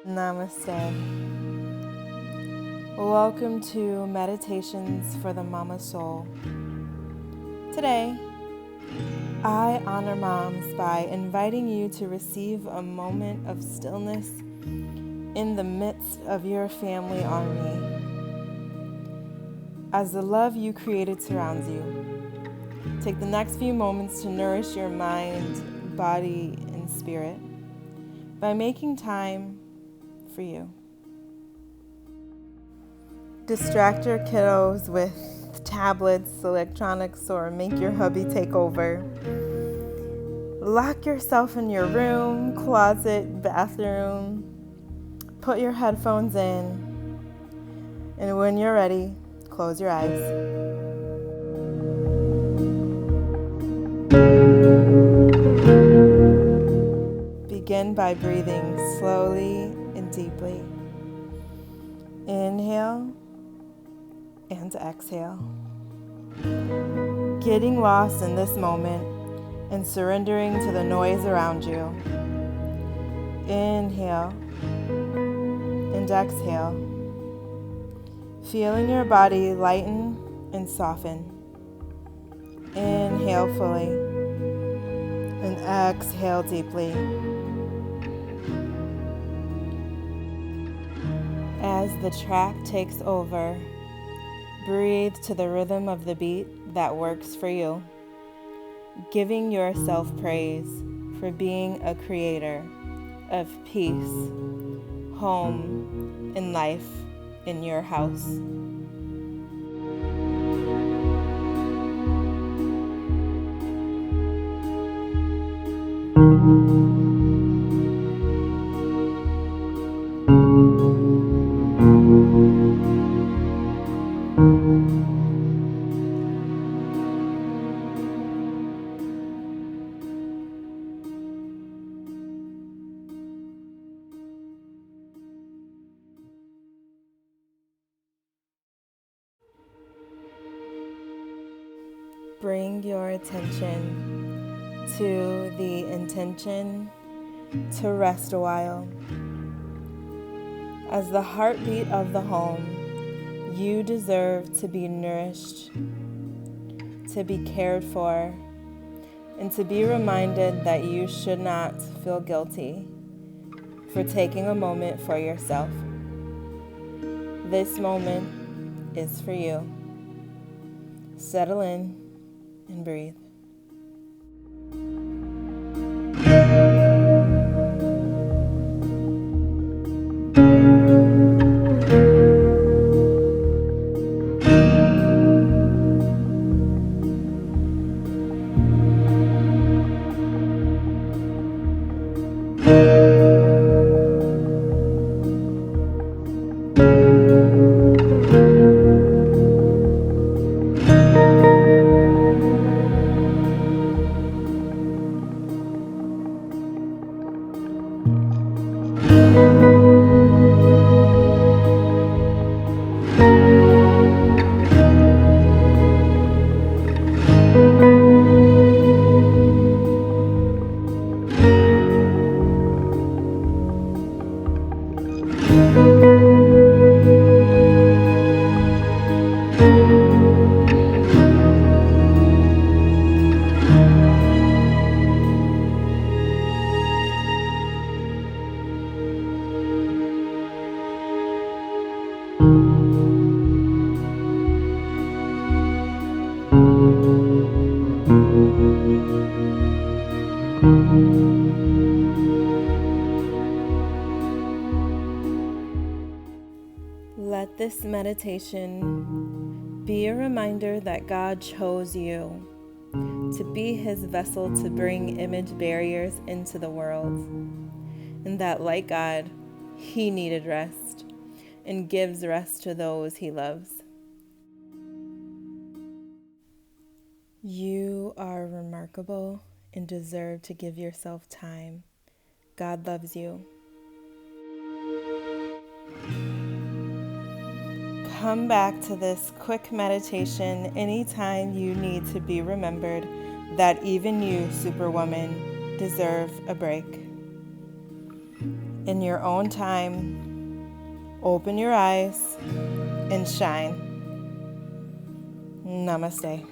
Namaste. Welcome to Meditations for the Mama Soul. Today, I honor moms by inviting you to receive a moment of stillness in the midst of your family army. As the love you created surrounds you, take the next few moments to nourish your mind, body, and spirit by making time for you. Distract your kiddos with tablets, electronics, or make your hubby take over. Lock yourself in your room, closet, bathroom. Put your headphones in. And when you're ready, close your eyes. Begin by breathing slowly and deeply. Inhale and exhale. Getting lost in this moment and surrendering to the noise around you. Inhale and exhale. Feeling your body lighten and soften. Inhale fully and exhale deeply. As the track takes over, breathe to the rhythm of the beat that works for you, giving yourself praise for being a creator of peace, home, and life in your house. Bring your attention to the intention to rest a while. As the heartbeat of the home, you deserve to be nourished, to be cared for, and to be reminded that you should not feel guilty for taking a moment for yourself. This moment is for you. Settle in and breathe. Let this meditation be a reminder that God chose you to be His vessel to bring image barriers into the world, and that, like God, He needed rest and gives rest to those He loves. You are remarkable and deserve to give yourself time. God loves you. Come back to this quick meditation anytime you need to be remembered that even you, Superwoman, deserve a break. In your own time, open your eyes and shine. Namaste.